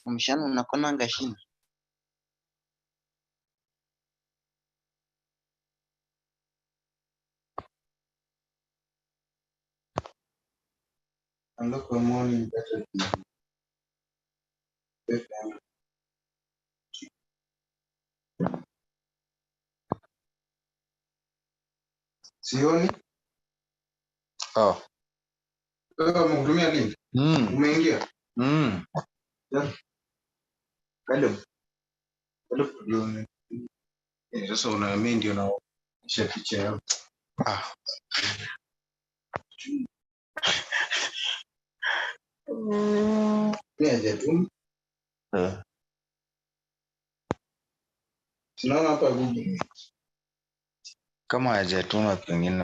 Mshana unakona ngashini. Look for morning better. Sioni? Oh. Mhudumia lini? Umeingia? Karibu. Karibu. Sasa unaamini ndio na picha yao. Niaje tu. Tunaona hapa Google. Kama hajatuma pengine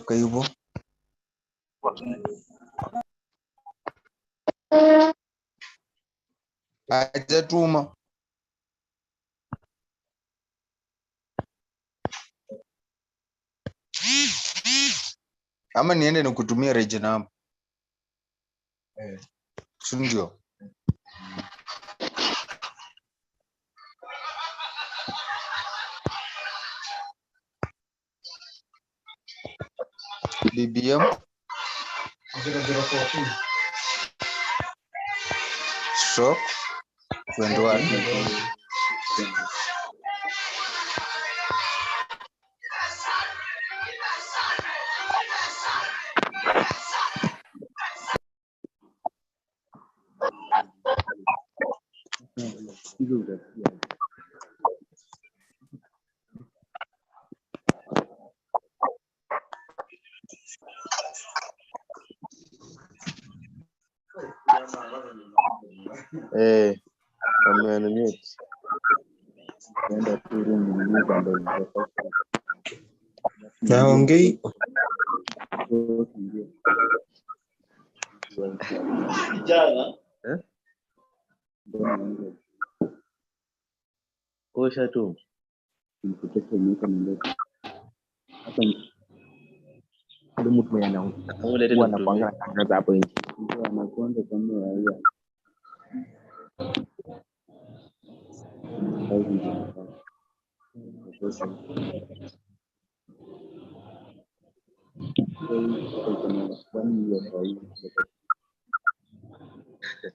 kwa hivyo hajatuma. Ama niende nikutumia reje namba. Ndio. BBM 0014 stroke 21. Amenemit. Nenda tu room ndio Naongei. Kijana. Kosha tu. Mtoto mmoja ndio. Hapa ndio mtu mwenye anapanga kazi hapo nje. Ndio anakuanza kama yeye.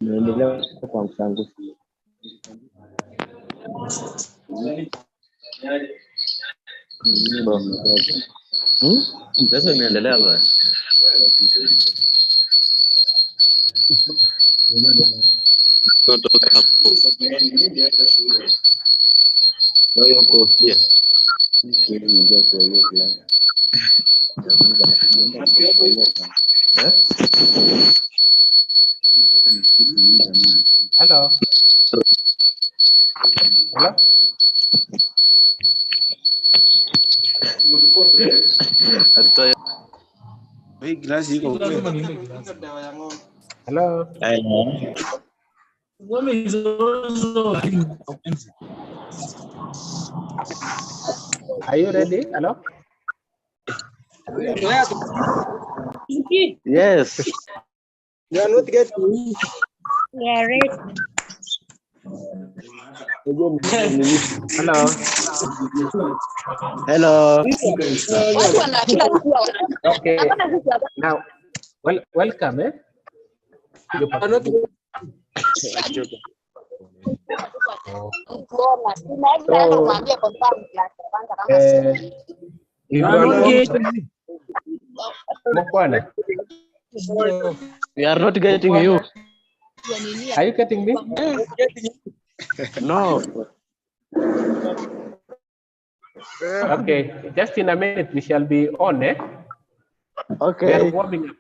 Naendelea kwa mchango. Sasa inaendelea bwana. Kutoka hapo. Niliacha shule. Wewe uko pia. Ndio kwa hiyo plan. Hello. Hello. Hii glasi iko kweli. Hello. Are you ready? Hello. Yes. You are not getting me. Yeah, right. Hello. Hello. Okay. Now, welcome. You are not. We are not getting you. Are you getting me? No. Okay, just in a minute we shall be on. Okay. We are warming up.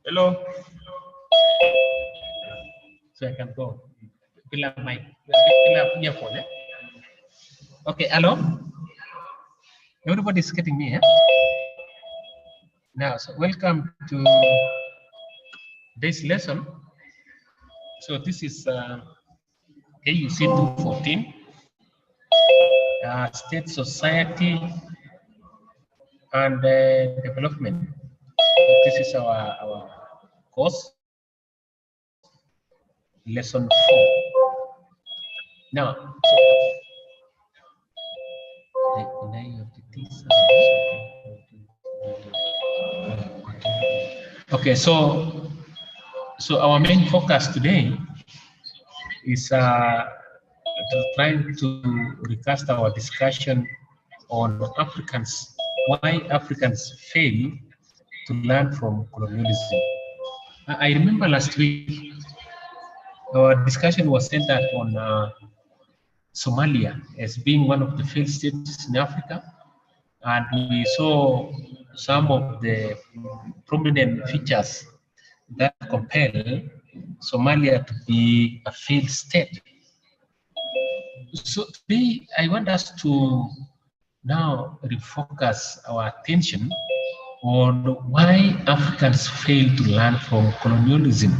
Hello. So I can go. Fill up my earphone. Okay, hello. Everybody's getting me, eh? Now, so welcome to this lesson. So this is KUC214, State Society and Development. This is our course, lesson 4. Now, okay, so our main focus today is trying to recast our discussion on Africans, why Africans fail to learn from colonialism. I remember last week our discussion was centered on Somalia as being one of the failed states in Africa, and we saw some of the prominent features that compel Somalia to be a failed state. So today I want us to now refocus our attention on why Africans fail to learn from colonialism.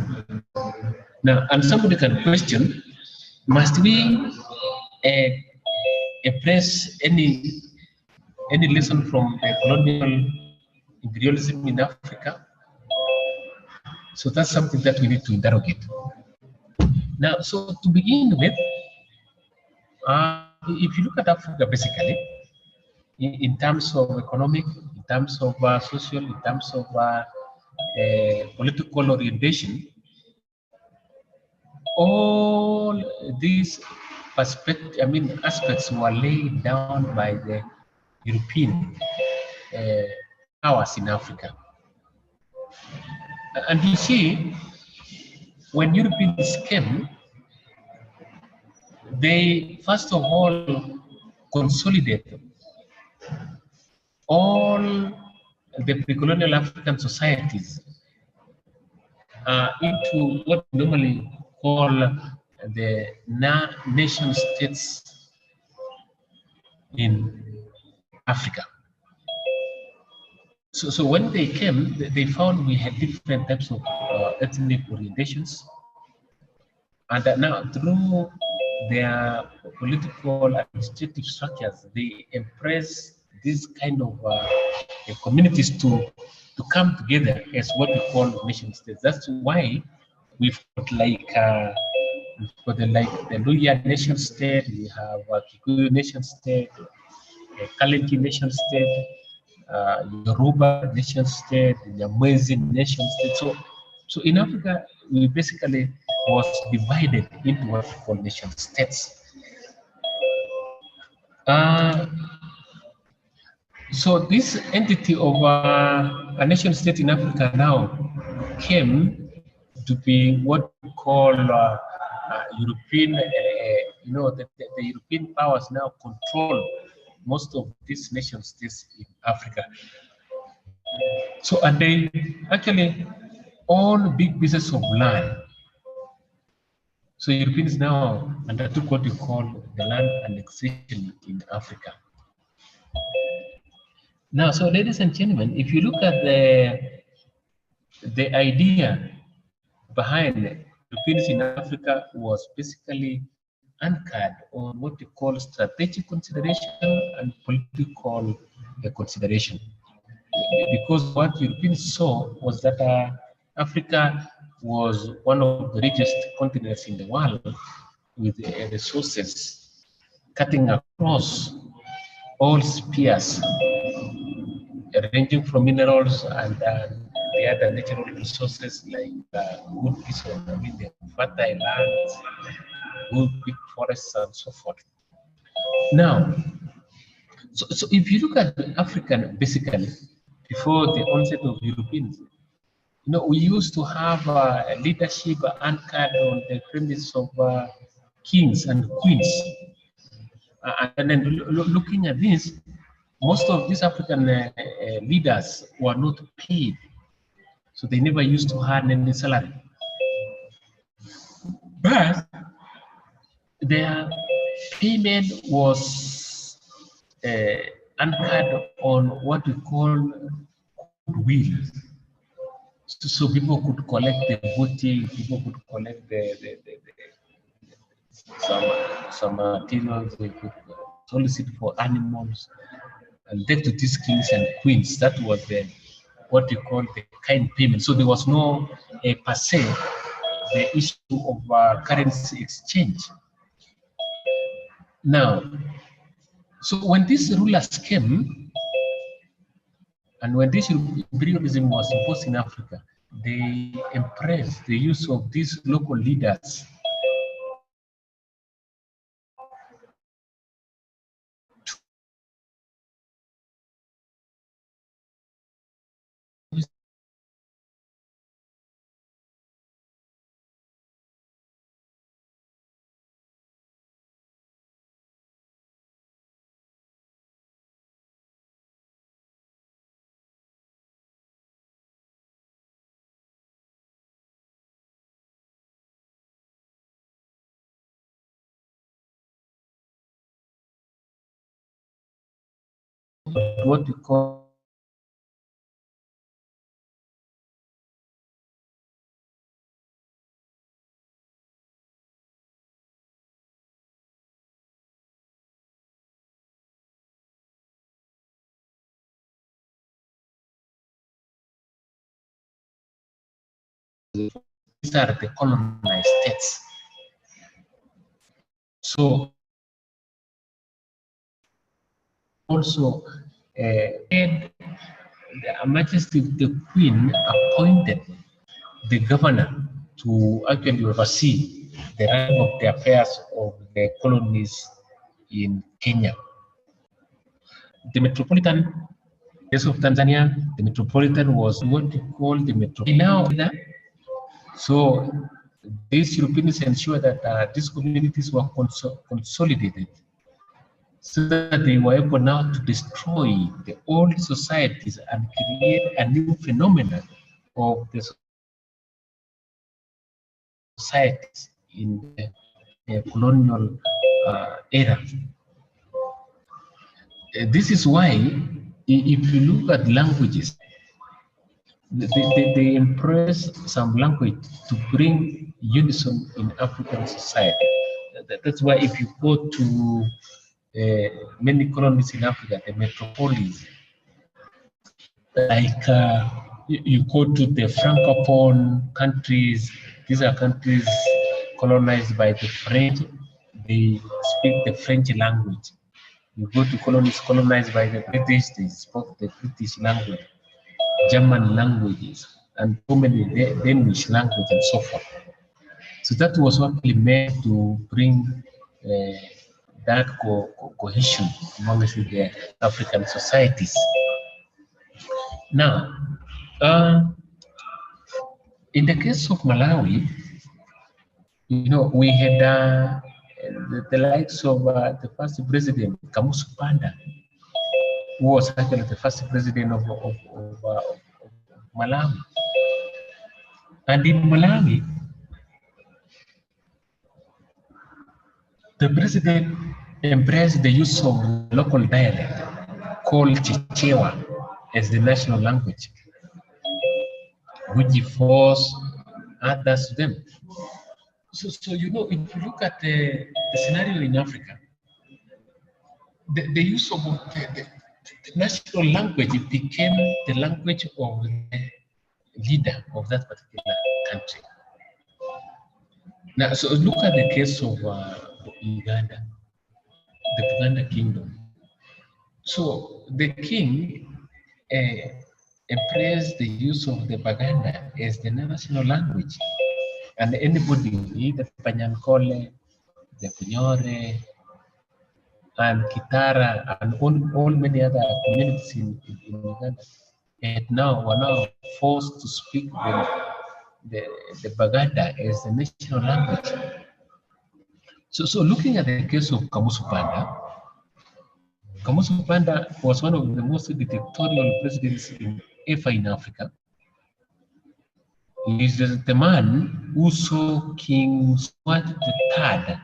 Now, and somebody can question, must we embrace any lesson from the colonial imperialism in Africa? So that's something that we need to interrogate. Now, so to begin with, if you look at Africa basically, in terms of economic, in terms of social, in terms of political orientation, all these aspects were laid down by the European powers in Africa. And you see, when Europeans came, they first of all consolidated all the pre-colonial African societies into what we normally call the nation states in Africa. So when they came, they found we had different types of ethnic orientations, and that now through their political administrative structures, they embrace this kind of communities to come together as what we call nation states. That's why we've got the Luya nation state, we have a Kikuyu nation state, Kalenjin nation state, Yoruba nation state, Nyamwezi nation state. So in Africa, we basically was divided into what we call nation states. So this entity of a nation state in Africa now came to be what we call European, the European powers now control most of these nation states in Africa. So, and they actually own big pieces of land. So Europeans now undertook what we call the land annexation in Africa. Now, so ladies and gentlemen, if you look at the idea behind Europeans in Africa was basically anchored on what we call strategic consideration and political consideration. Because what Europeans saw was that Africa was one of the richest continents in the world with resources cutting across all spheres, ranging from minerals and the other natural resources like good piece of fertile lands, good big forests, and so forth. Now, so if you look at African, basically, before the onset of Europeans, we used to have a leadership anchored on the premise of kings and queens. And then looking at this, most of these African leaders were not paid. So they never used to earn any salary. But their payment was anchored on what we call goodwill. So people could collect the booty, people could collect some materials, they could solicit for animals, and then to these kings and queens. That was what we call the kind payment. So there was no per se the issue of currency exchange. Now, so when these rulers came, and when this imperialism was imposed in Africa, they embraced the use of these local leaders what we call these are the colonized states. So also Her Majesty the Queen appointed the governor to actually oversee the running of the affairs of the colonies in Kenya. The metropolitan case of Tanzania, the metropolitan was what we call the metropolitan. Now, so these Europeans ensure that these communities were consolidated, so that they were able now to destroy the old societies and create a new phenomenon of the societies in the colonial era. This is why, if you look at languages, they embrace some language to bring unison in African society. That's why if you go to many colonies in Africa, the metropolis, like you go to the Francophone countries, these are countries colonized by the French, they speak the French language. You go to colonies colonized by the British, they spoke the British language, German languages, and so many Danish language and so forth. So that was actually meant to bring that cohesion amongst the African societies. Now, in the case of Malawi, we had the likes of the first president, Kamuzu Banda, who was actually the first president of Malawi. And in Malawi, the president embraced the use of local dialect called Chichewa as the national language, which he forced others to them. So if you look at the scenario in Africa, the use of the national language, it became the language of the leader of that particular country. Now, so look at the case of Uganda, the Buganda kingdom. So the king embraced the use of the Baganda as the national language, and anybody, the Panyankole, the Kunyore, and Kitara, and all many other communities in Uganda, were now forced to speak the Baganda as the national language. So looking at the case of Kamuzu Banda, Kamuzu Banda was one of the most dictatorial presidents ever in Africa. He is the man who saw King Swati III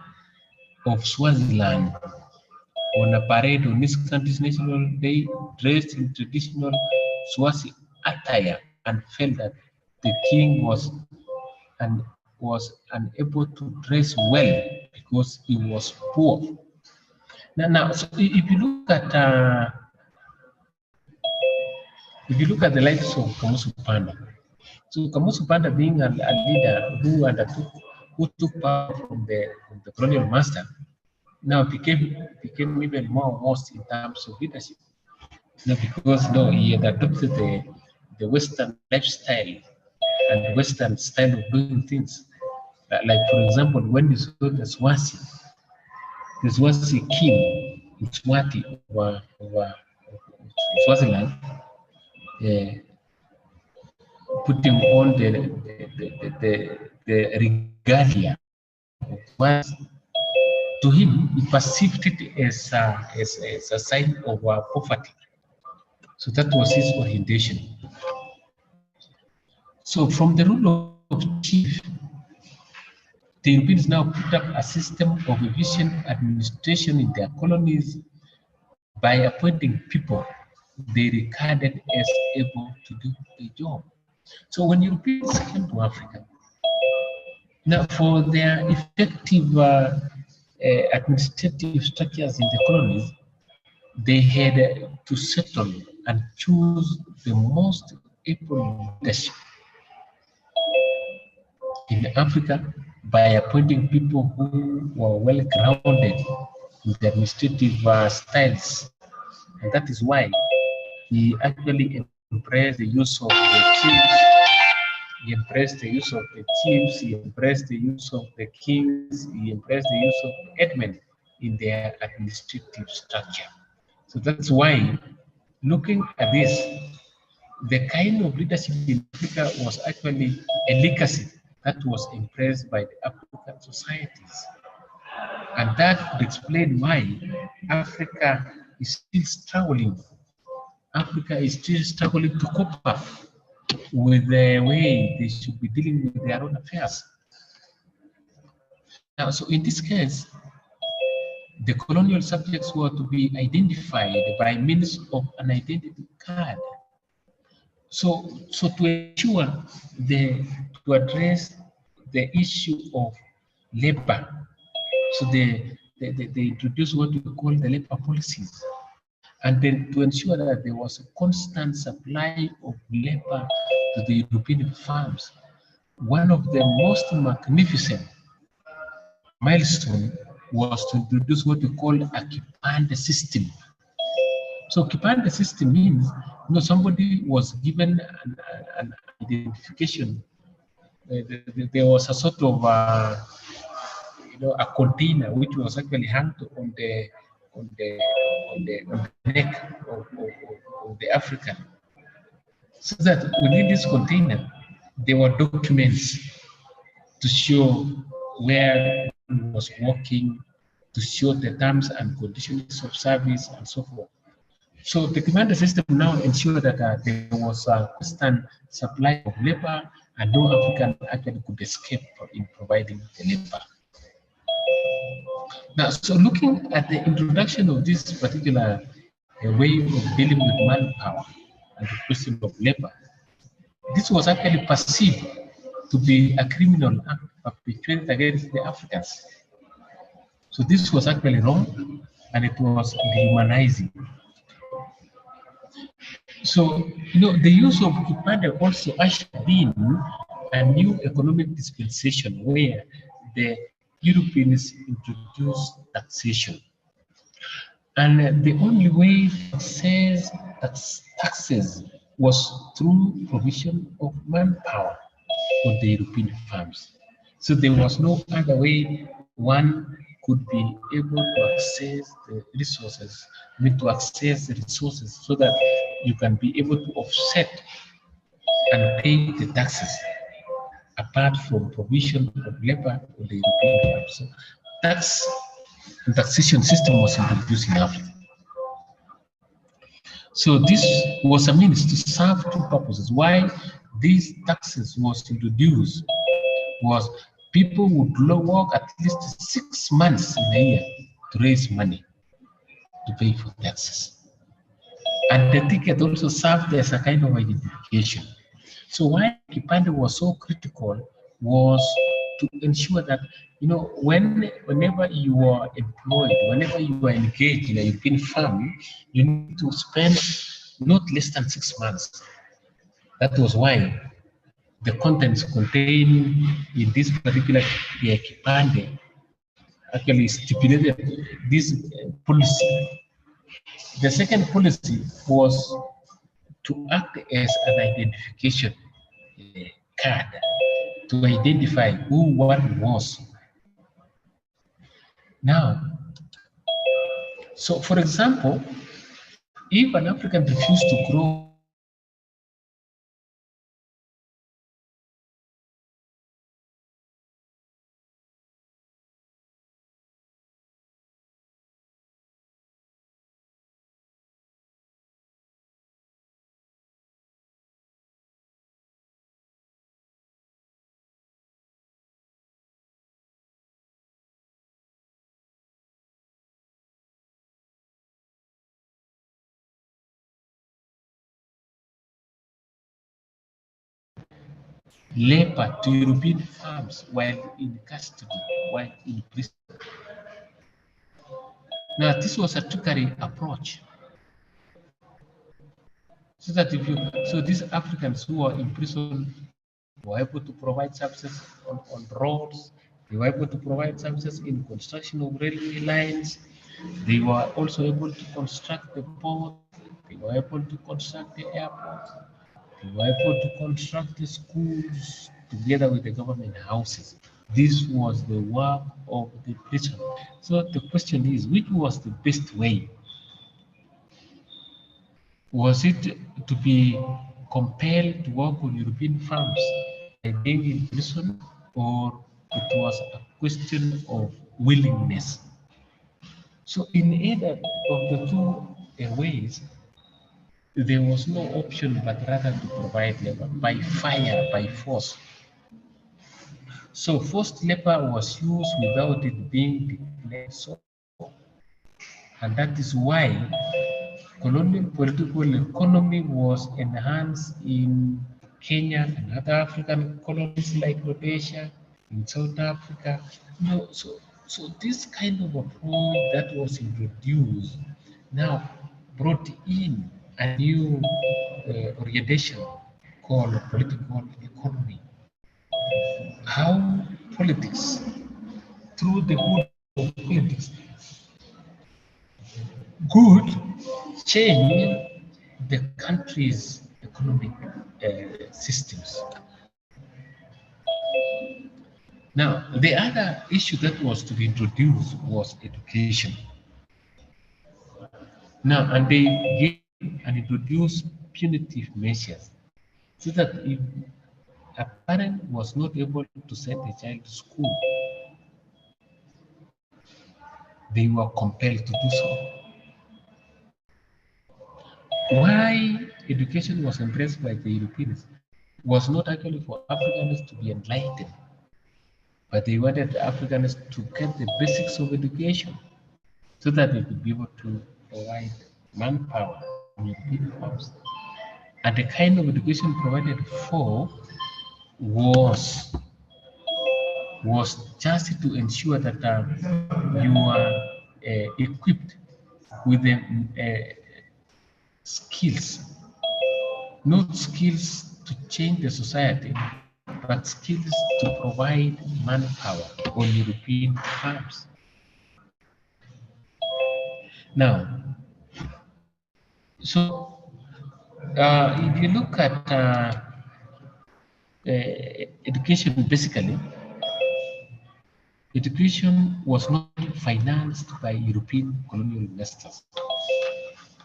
of Swaziland on a parade on this country's national day, dressed in traditional Swazi attire, and felt that the king was unable to dress well because he was poor. Now, so if you look at the likes of Kamuzu Banda, so Kamuzu Banda being a leader who took power from the colonial master, now became even more worse in terms of leadership. Because he had adopted the Western lifestyle and Western style of doing things. Like for example, when you saw the Swazi king, Mswati of Swaziland, putting on the regalia of Swazi, to him, he perceived it as a sign of poverty. So that was his orientation. So from the rule of chief, the Europeans now put up a system of efficient administration in their colonies by appointing people they regarded as able to do the job. So when Europeans came to Africa, now for their effective administrative structures in the colonies, they had to settle and choose the most able leadership in Africa by appointing people who were well grounded in the administrative styles. And that is why he actually embraced the use of the chiefs. He embraced the use of the chiefs. He embraced the use of the kings. He embraced the use of the headmen in their administrative structure. So that's why, looking at this, the kind of leadership in Africa was actually a legacy that was embraced by the African societies. And that would explain why Africa is still struggling. Africa is still struggling to cope up with the way they should be dealing with their own affairs. Now, so in this case, the colonial subjects were to be identified by means of an identity card. So to ensure to address the issue of labor, so they introduced what we call the labor policies, and then to ensure that there was a constant supply of labor to the European farms. One of the most magnificent milestone was to introduce what we call a kipande system. So kipande system means, somebody was given an identification. There was a sort of a container which was actually hung on the neck of the African, so that within this container there were documents to show where one was working, to show the terms and conditions of service and so forth. So the commander system now ensured that there was a constant supply of labor and no African actually could escape in providing the labor. Now, so looking at the introduction of this particular way of dealing with manpower and the question of labor, this was actually perceived to be a criminal act perpetrated against the Africans. So this was actually wrong, and it was dehumanizing. So, the use of kipande also ushered in a new economic dispensation where the Europeans introduced taxation. And the only way to access taxes was through provision of manpower on the European farms. So there was no other way one could be able to access the resources, so that you can be able to offset and pay the taxes apart from provision of labor on the European farms. So taxation system was introduced in Africa. So this was a means to serve two purposes. Why these taxes was introduced was people would work at least 6 months in a year to raise money to pay for taxes. And the ticket also served as a kind of identification. So why kipande was so critical was to ensure that, whenever you are employed, whenever you are engaged in a European firm, you need to spend not less than 6 months. That was why the contents contained in this particular kipande actually stipulated this policy. The second policy was to act as an identification card to identify who one was. Now, so for example, if an African refused to grow labor to European farms while in custody, while in prison. Now, this was a trickery approach. So that these Africans who are in prison were able to provide services on roads, they were able to provide services in construction of railway lines, they were also able to construct the port, they were able to construct the airport, they were able to construct the schools together with the government houses. This was the work of the prison. So the question is, which was the best way? Was it to be compelled to work on European farms by being in prison, or it was a question of willingness? So in either of the two ways, there was no option but rather to provide labor by fire, by force. So forced labor was used without it being declared so. And that is why colonial political economy was enhanced in Kenya and other African colonies like Rhodesia, in South Africa. So this kind of approach that was introduced now brought in a new orientation called political economy. How politics, through the hood of politics could change the country's economic systems. Now, the other issue that was to be introduced was education. Now, and they gave and introduced punitive measures so that if a parent was not able to send a child to school, they were compelled to do so. Why education was embraced by the Europeans was not actually for Africans to be enlightened, but they wanted Africans to get the basics of education so that they could be able to provide manpower in European farms. And the kind of education provided for was just to ensure that you are equipped with the skills, not skills to change the society, but skills to provide manpower on European farms. Now, so if you look at education, basically, education was not financed by European colonial investors,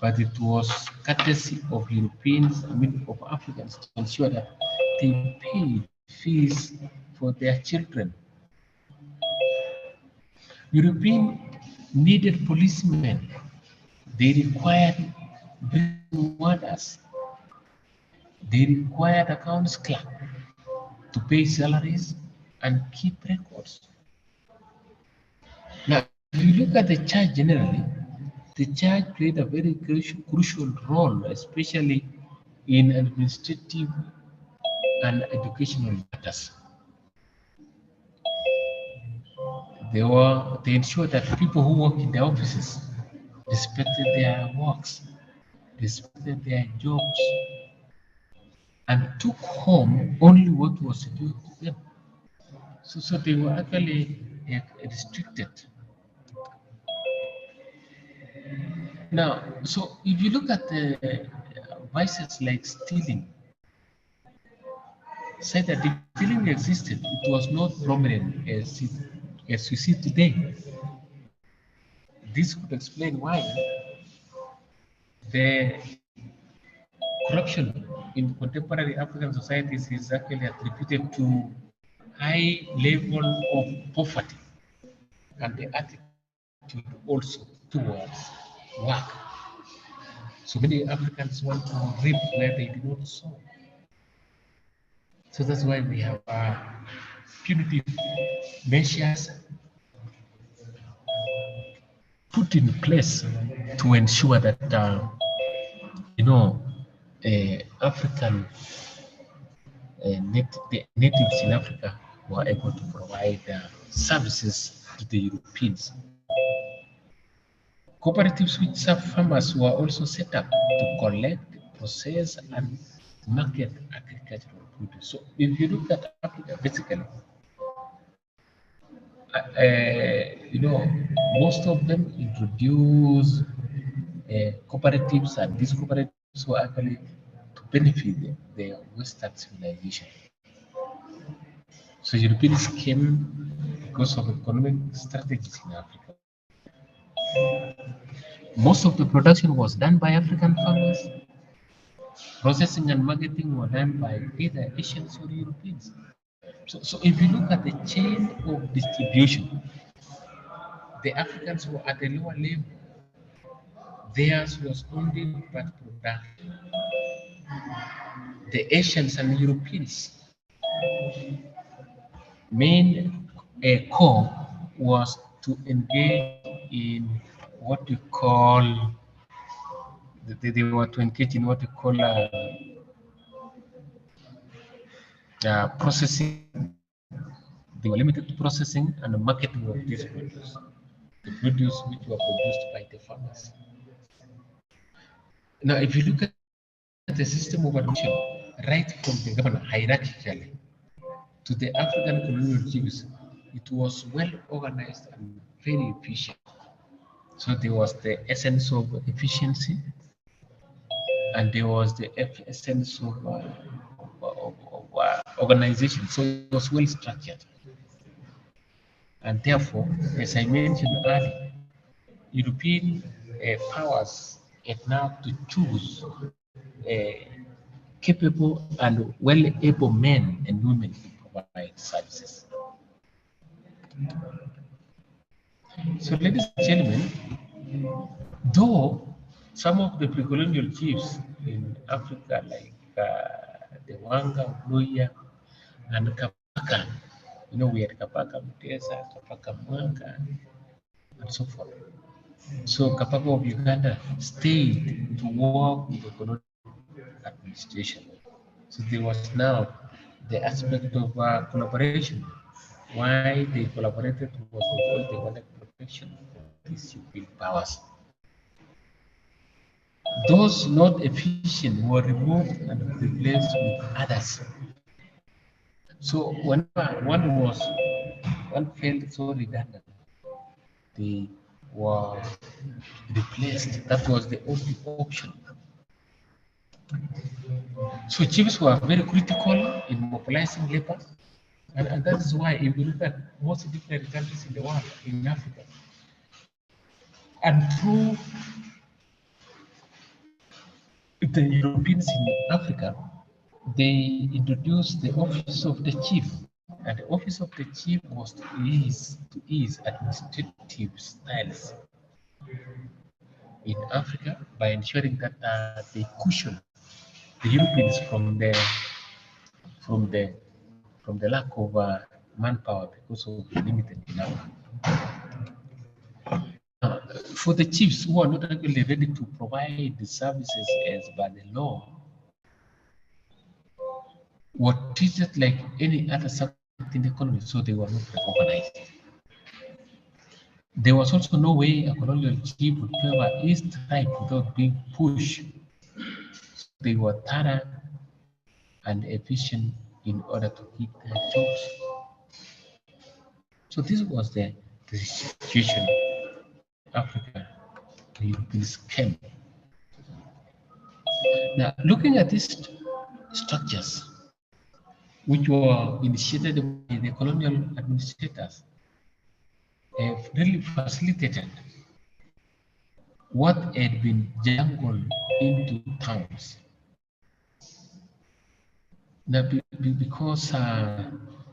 but it was courtesy of Europeans, of Africans, to ensure that they paid fees for their children. Europeans needed policemen. They required prison warders. They required accounts clerk to pay salaries and keep records. Now, if you look at the church generally, the church played a very crucial role, especially in administrative and educational matters. They ensured that people who work in the offices respected their works, respected their jobs, and took home only what was due to them. So they were actually restricted. Now, so if you look at the vices like stealing, say that if stealing existed, it was not prominent as we see today. This could explain why the corruption in contemporary African societies is actually attributed to high level of poverty and the attitude also towards work. So many Africans want to reap where they did not sow. So that's why we have punitive measures put in place to ensure that African the natives in Africa were able to provide services to the Europeans. Cooperatives which serve farmers were also set up to collect, process, and market agricultural produce. So if you look at Africa, basically, most of them introduce cooperatives, and these cooperatives were actually to benefit the Western civilization. So Europeans came because of economic strategies in Africa. Most of the production was done by African farmers. Processing and marketing were done by either Asians or Europeans. So if you look at the chain of distribution, the Africans were at a lower level. Theirs was only part production. The Asians and Europeans' main core was to engage in what we call, they were to engage in what we call processing. They were limited to processing and the marketing of this produce, the produce which were produced by the farmers. Now, if you look at the system of admission, right from the government hierarchically to the African colonial regimes, it was well organized and very efficient. So there was the essence of efficiency, and there was the essence of organization. So it was well structured. And therefore, as I mentioned earlier, European powers had now to choose capable and well-able men and women to provide services. So, ladies and gentlemen, though some of the pre-colonial chiefs in Africa, like the Wanga, Luya, and Kapaka, we had Kapaka Mutesa, Kapaka Mwanga, and so forth. So Kapaka of Uganda stayed to work with the colonial administration. So there was now the aspect of collaboration. Why they collaborated was because they wanted protection of these civil powers. Those not efficient were removed and replaced with others. So whenever one felt so redundant, they were replaced. That was the only option. So chiefs were very critical in mobilizing labor, and that is why if you look at most different countries in the world, in Africa, and through the Europeans in Africa, they introduced the office of the chief, and the office of the chief was to ease administrative styles in Africa by ensuring that they cushion the Europeans from the from the lack of manpower because of the limited number. For the chiefs who are not actually ready to provide the services as by the law, were treated like any other subject in the economy, so they were not recognized. There was also no way a colonial chief would favor his tribe without being pushed. They were thorough and efficient in order to keep their jobs. So this was the situation in Africa the Europeans came. Now, looking at these structures, which were initiated by the colonial administrators, have really facilitated what had been jungled into towns. Now, because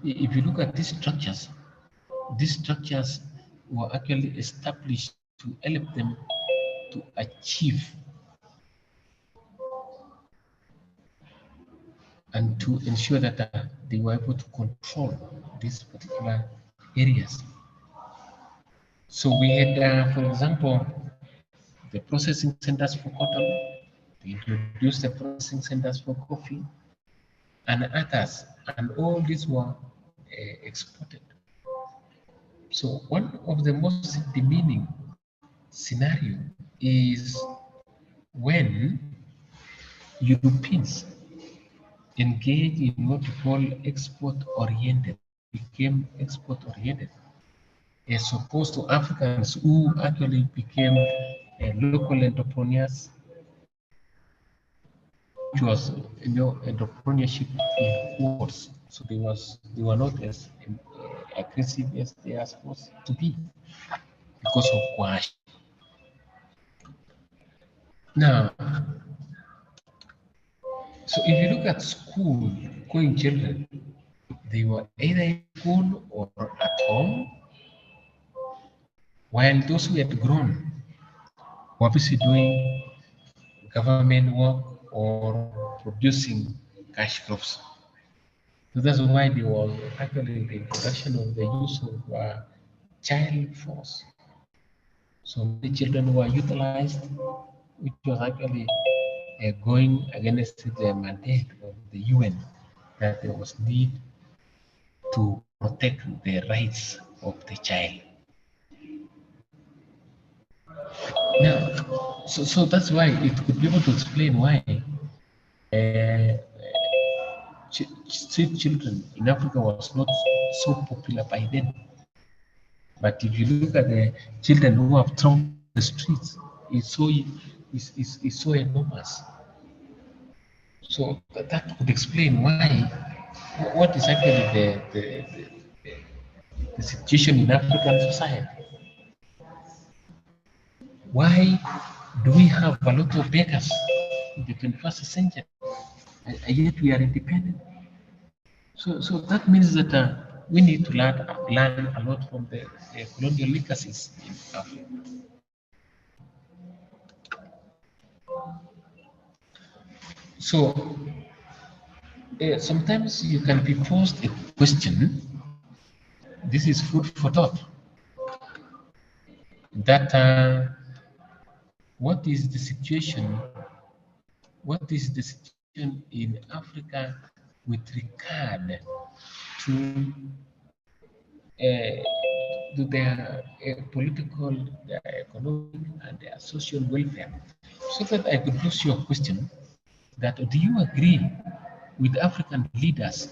if you look at these structures were actually established to help them to achieve and to ensure that they were able to control these particular areas. So we had, for example, the processing centers for cotton, they introduced the processing centers for coffee, and others, and all these were exported. So one of the most demeaning scenario is when Europeans engage in what we call export-oriented, became export-oriented, as opposed to Africans who actually became local entrepreneurs, which was entrepreneurship in quotes. So they were not as aggressive as they are supposed to be because of coercion. Now, so if you look at school going children, they were either in school or at home, while those who had grown were busy doing government work or producing cash crops. So that's why there was actually the introduction of the use of child force. So many children were utilized, which was actually going against the mandate of the UN that there was need to protect the rights of the child. Now, so that's why it could be able to explain why street children in Africa was not so popular by then. But if you look at the children who have thrown the streets, it's so enormous. So that could explain why, what is actually the situation in African society. Why do we have a lot of beggars in the 21st century, and yet we are independent? So that means that we need to learn a lot from the colonial legacies in Africa. So sometimes you can be posed a question. This is food for thought. That what is the situation? What is the situation in Africa with regard to their political, their economic, and their social welfare? So that I could pose your question: that do you agree with African leaders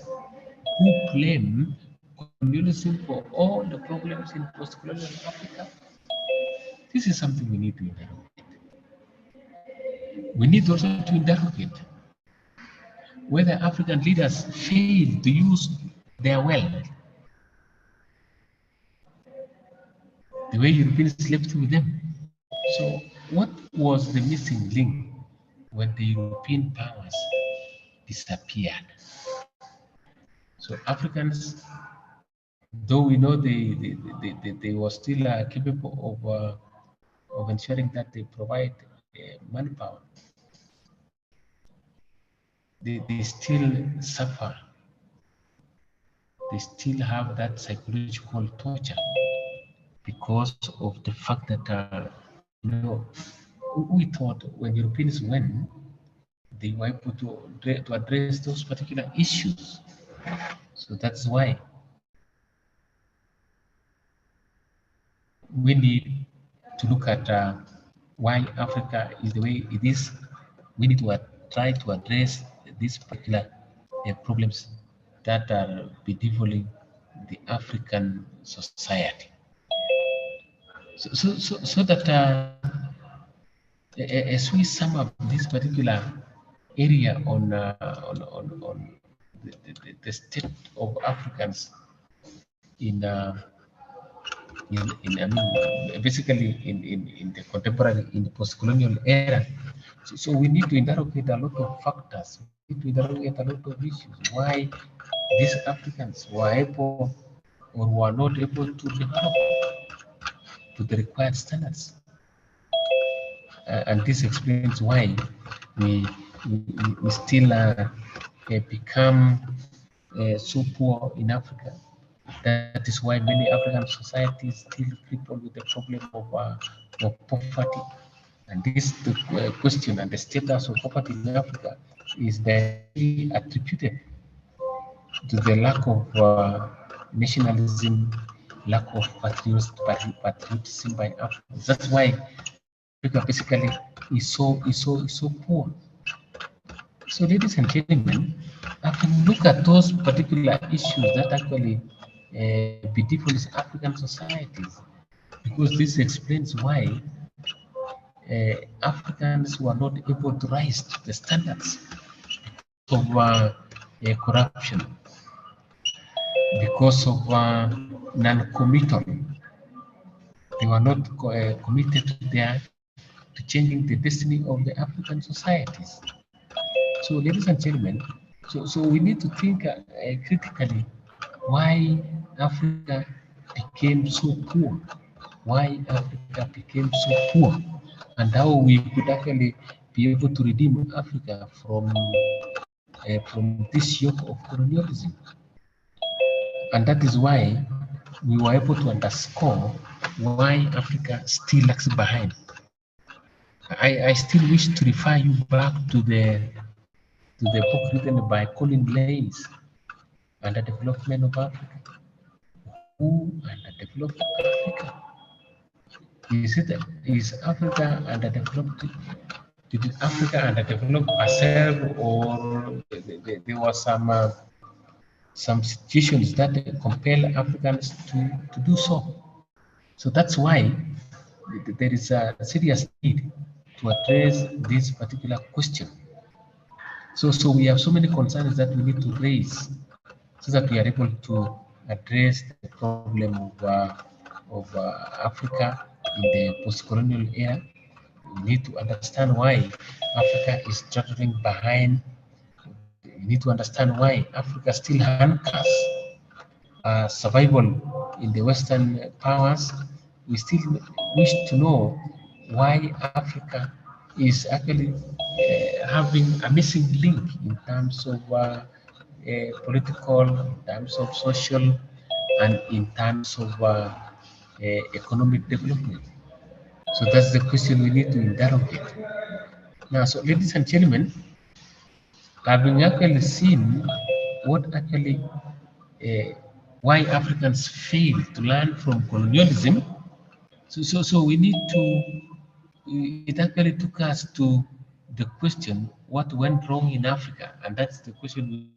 who blame colonialism for all the problems in post-colonial Africa? This is something we need to interrogate. We need also to interrogate whether African leaders fail to use their wealth the way Europeans left with them. So, what was the missing link when the European powers disappeared? So, Africans, though we know they were still capable of ensuring that they provide manpower, they still suffer. They still have that psychological torture because of the fact that we thought when Europeans went, they were able to address those particular issues. So that's why we need to look at why Africa is the way it is. We need to try to address these particular problems that are bedeviling the African society. So that as we sum up this particular area on the state of Africans in I mean, basically in the contemporary, in the post-colonial era. So we need to interrogate a lot of factors. We need to interrogate a lot of issues. Why these Africans were able or were not able to develop to the required standards. And this explains why we still become so poor in Africa. That is why many African societies still cripple with the problem of poverty. And this question and the status of poverty in Africa is directly attributed to the lack of nationalism, lack of patriotism by Africans. That's why Africa basically is so poor. So, ladies and gentlemen, I can look at those particular issues that actually bedevil African societies, because this explains why Africans were not able to rise to the standards of corruption, because of non-committal. They were not committed to changing the destiny of the African societies. So, ladies and gentlemen, so we need to think critically why Africa became so poor, why Africa became so poor, and how we could actually be able to redeem Africa from this yoke of colonialism. And that is why we were able to underscore why Africa still lags behind. I still wish to refer you back to the book written by Colin Lanes, and the development of Africa. Who underdeveloped Africa? Is Africa underdeveloped? Did Africa underdevelop herself, or there was some situations that compel Africans to do so? So that's why there is a serious need to address this particular question. So we have so many concerns that we need to raise so that we are able to address the problem of Africa in the post-colonial era. We need to understand why Africa is struggling behind. We need to understand why Africa still hankers survival in the Western powers. We still wish to know why Africa is actually having a missing link in terms of political, in terms of social, and in terms of economic development. So that's the question we need to interrogate. Now, so ladies and gentlemen, having actually seen what actually why Africans fail to learn from colonialism, so we need to, it actually took us to the question, what went wrong in Africa? And that's the question we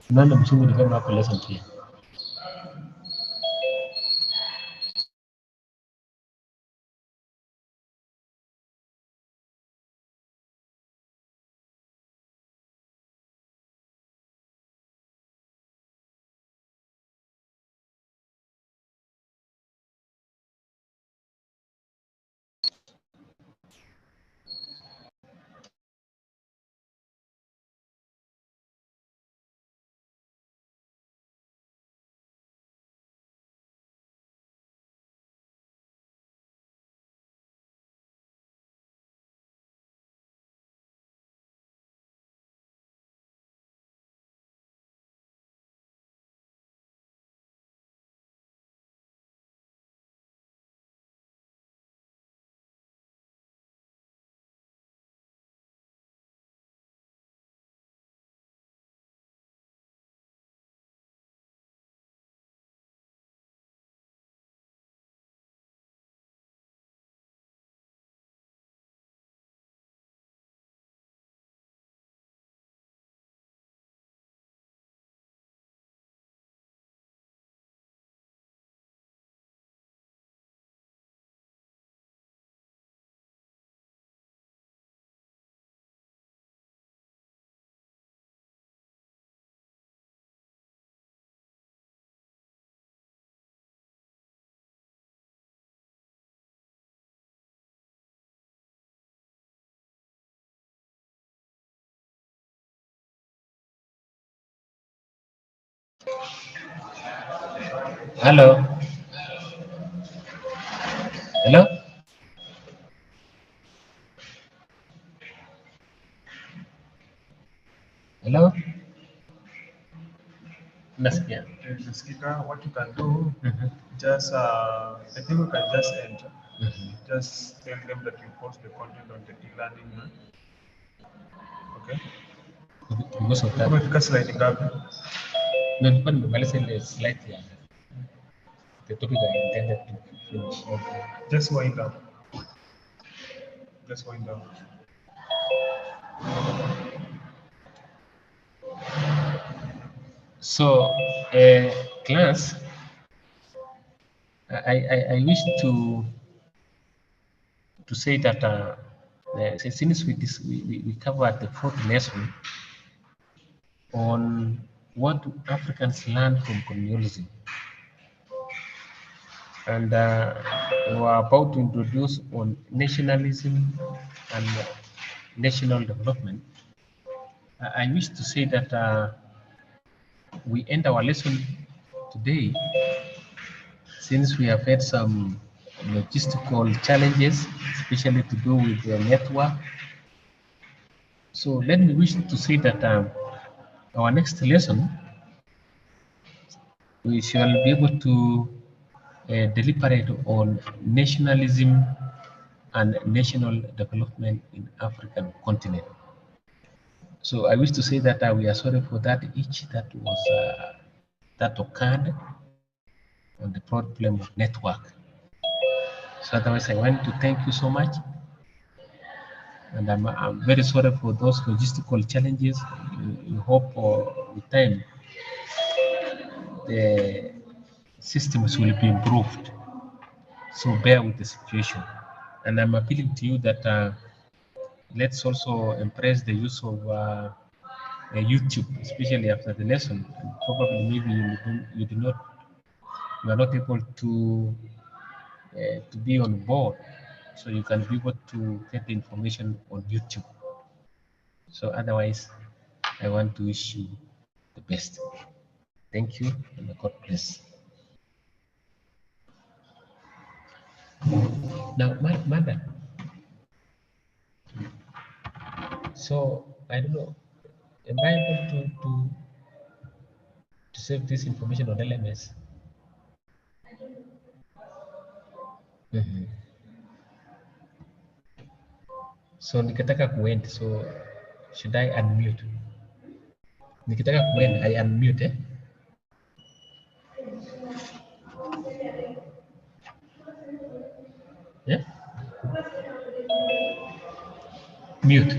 None of them will come lesson here. Hello. Hello. Hello. Nasikia. Nasikika, what you can do, just I think we can just enter. Just tell them that you post the content on the e-learning. Okay. Most of that. Umefika slide ngapi? Nilikuwa nimemaliza ile slide ya the topic I intended to finish. Okay. Just wind up. Just wind up. So, class, I wish to say that since we covered the fourth lesson on what Africans learn from colonialism, and we are about to introduce on nationalism and national development. I wish to say that we end our lesson today, since we have had some logistical challenges, especially to do with the network. So let me wish to say that our next lesson, we shall be able to deliberate on nationalism and national development in African continent. So I wish to say that we are sorry for that each that was that occurred on the problem of network. So otherwise, I want to thank you so much, and I'm very sorry for those logistical challenges. We hope with time the systems will be improved. So bear with the situation, and I'm appealing to you that let's also embrace the use of YouTube, especially after the lesson. And probably maybe you are not able to be on board, so you can be able to get the information on YouTube. So otherwise, I want to wish you the best. Thank you, and God bless. Now, mother. So I don't know, am I able to save this information on LMS? So nikitaka kuend, so should I unmute? Nikitaka kuend, I unmute, eh? Yeah? Mute.